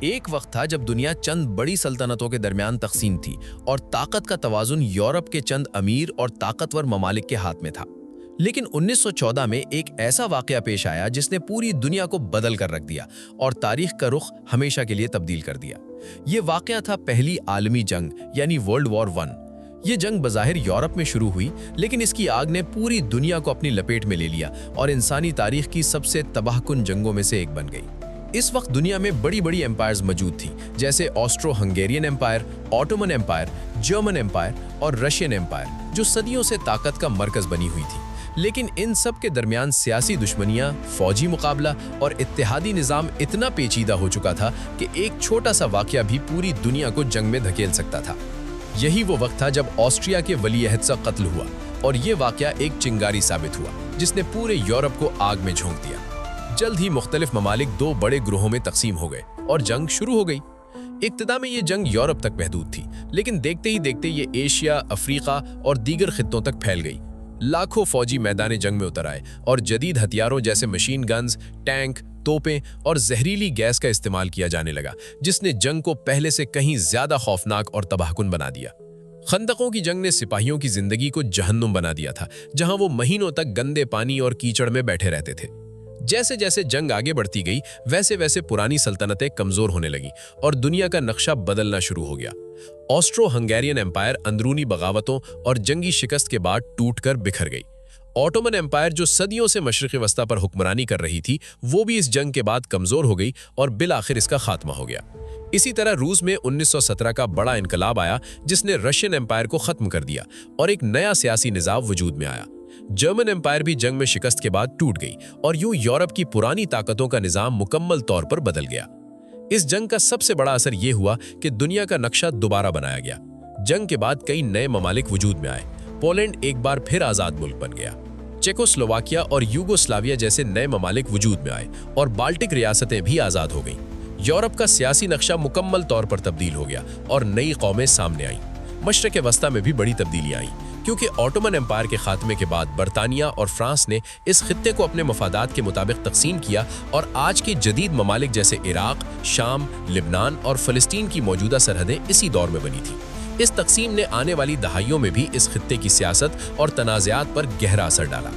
ایک وقت تھا جب دنیا چند بڑی سلطنتوں کے درمیان تقسیم تھی اور طاقت کا توازن یورپ کے چند امیر اور طاقتور ممالک کے ہاتھ میں تھا۔ لیکن 1914 میں ایک ایسا واقعہ پیش آیا جس نے پوری دنیا کو بدل کر رکھ دیا اور تاریخ کا رخ ہمیشہ کے لیے تبدیل کر دیا۔ یہ واقعہ تھا پہلی عالمی جنگ یعنی ورلڈ وار 1۔ یہ جنگ بظاہر یورپ میں شروع ہوئی، لیکن اس کی آگ نے پوری دنیا کو اپنی لپیٹ میں لے لیا اور انسانی تاریخ کی سب سے تباہ کن جنگوں میں سے ایک بن گئی۔ اس وقت دنیا میں بڑی بڑی ایمپائرز موجود تھیں، جیسے Austro Hungarian empire, Ottoman empire, German empire اور رشین ایمپائر، جو صدیوں سے طاقت کا مرکز بنی ہوئی تھی۔ لیکن ان سب کے درمیان سیاسی دشمنیاں، فوجی مقابلہ اور اتحادی نظام اتنا پیچیدہ ہو چکا تھا کہ ایک چھوٹا سا واقعہ بھی پوری دنیا کو جنگ میں دھکیل سکتا تھا۔ یہی وہ وقت تھا جب آسٹریا کے ولی عہد کا قتل ہوا، اور یہ واقعہ ایک چنگاری ثابت ہوا جس نے پورے یورپ کو آگ میں جھونک دیا۔ جلد ہی مختلف ممالک دو بڑے گروہوں میں تقسیم ہو گئے اور جنگ شروع ہو گئی۔ ابتدا میں یہ جنگ یورپ تک محدود تھی، لیکن دیکھتے ہی دیکھتے یہ ایشیا، افریقہ اور دیگر خطوں تک پھیل گئی۔ لاکھوں فوجی میدان جنگ میں اتر آئے اور جدید ہتھیاروں جیسے مشین گنز، ٹینک، توپیں اور زہریلی گیس کا استعمال کیا جانے لگا، جس نے جنگ کو پہلے سے کہیں زیادہ خوفناک اور تباہ کن بنا دیا۔ خندقوں کی جنگ نے سپاہیوں کی زندگی کو جہنم بنا دیا تھا، جہاں وہ مہینوں تک گندے پانی اور کیچڑ میں بیٹھے رہتے تھے۔ جیسے جیسے جنگ آگے بڑھتی گئی، ویسے ویسے پرانی سلطنتیں کمزور ہونے لگیں اور دنیا کا نقشہ بدلنا شروع ہو گیا۔ آسٹرو ہنگیرین ایمپائر اندرونی بغاوتوں اور جنگی شکست کے بعد ٹوٹ کر بکھر گئی۔ آٹومن ایمپائر جو صدیوں سے مشرق وسطیٰ پر حکمرانی کر رہی تھی، وہ بھی اس جنگ کے بعد کمزور ہو گئی اور بالآخر اس کا خاتمہ ہو گیا۔ اسی طرح روس میں 1917 کا بڑا انقلاب آیا جس نے رشین ایمپائر کو ختم کر دیا اور ایک نیا سیاسی نظام وجود میں آیا۔ جرمن ایمپائر بھی جنگ میں شکست کے بعد ٹوٹ گئی اور یوں یورپ کی پرانی طاقتوں کا نظام مکمل طور پر بدل گیا۔ اس جنگ کا سب سے بڑا اثر یہ ہوا کہ دنیا کا نقشہ دوبارہ بنایا گیا۔ جنگ کے بعد کئی نئے ممالک وجود میں آئے۔ پولینڈ ایک بار پھر آزاد ملک بن گیا۔ چیکوسلوواکیہ اور یوگوسلاویہ جیسے نئے ممالک وجود میں آئے اور بالٹک ریاستیں بھی آزاد ہو گئیں۔ یورپ کا سیاسی نقشہ مکمل طور پر تبدیل ہو گیا اور نئی قومیں سامنے آئیں۔ مشرق وسطیٰ میں بھی بڑی تبدیلیاں آئیں، کیونکہ آٹومن ایمپائر کے خاتمے کے بعد برطانیہ اور فرانس نے اس خطے کو اپنے مفادات کے مطابق تقسیم کیا اور آج کے جدید ممالک جیسے عراق، شام، لبنان اور فلسطین کی موجودہ سرحدیں اسی دور میں بنی تھیں۔ اس تقسیم نے آنے والی دہائیوں میں بھی اس خطے کی سیاست اور تنازعات پر گہرا اثر ڈالا۔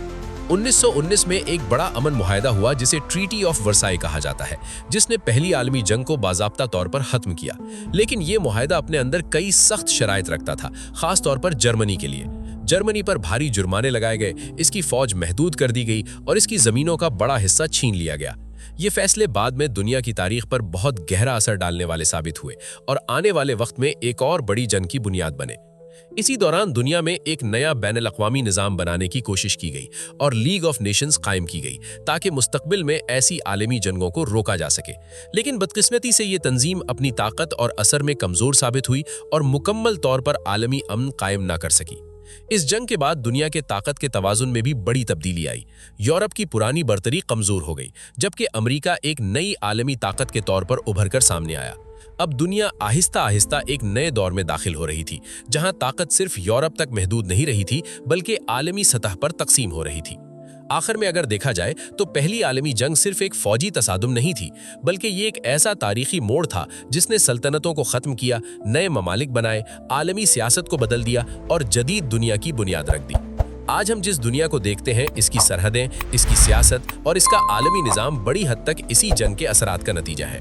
1919 میں ایک بڑا امن معاہدہ ہوا جسے ٹریٹی آف ورسائی کہا جاتا ہے، جس نے پہلی عالمی جنگ کو باضابطہ طور پر ختم کیا۔ لیکن یہ معاہدہ اپنے اندر کئی سخت شرائط رکھتا تھا، خاص طور پر جرمنی کے لیے۔ جرمنی پر بھاری جرمانے لگائے گئے، اس کی فوج محدود کر دی گئی اور اس کی زمینوں کا بڑا حصہ چھین لیا گیا۔ یہ فیصلے بعد میں دنیا کی تاریخ پر بہت گہرا اثر ڈالنے والے ثابت ہوئے اور آنے والے وقت میں ایک اور بڑی جنگ کی بنیاد بنے۔ اسی دوران دنیا میں ایک نیا بین الاقوامی نظام بنانے کی کوشش کی گئی اور لیگ آف نیشنز قائم کی گئی تاکہ مستقبل میں ایسی عالمی جنگوں کو روکا جا سکے۔ لیکن بدقسمتی سے یہ تنظیم اپنی طاقت اور اثر میں کمزور ثابت ہوئی اور مکمل طور پر عالمی امن قائم نہ کر سکی۔ اس جنگ کے بعد دنیا کے طاقت کے توازن میں بھی بڑی تبدیلی آئی۔ یورپ کی پرانی برتری کمزور ہو گئی، جبکہ امریکہ ایک نئی عالمی طاقت کے طور پر ابھر کر سامنے آیا۔ اب دنیا آہستہ آہستہ ایک نئے دور میں داخل ہو رہی تھی، جہاں طاقت صرف یورپ تک محدود نہیں رہی تھی بلکہ عالمی سطح پر تقسیم ہو رہی تھی۔ آخر میں اگر دیکھا جائے تو پہلی عالمی جنگ صرف ایک فوجی تصادم نہیں تھی، بلکہ یہ ایک ایسا تاریخی موڑ تھا جس نے سلطنتوں کو ختم کیا، نئے ممالک بنائے، عالمی سیاست کو بدل دیا اور جدید دنیا کی بنیاد رکھ دی۔ آج ہم جس دنیا کو دیکھتے ہیں، اس کی سرحدیں، اس کی سیاست اور اس کا عالمی نظام بڑی حد تک اسی جنگ کے اثرات کا نتیجہ ہے۔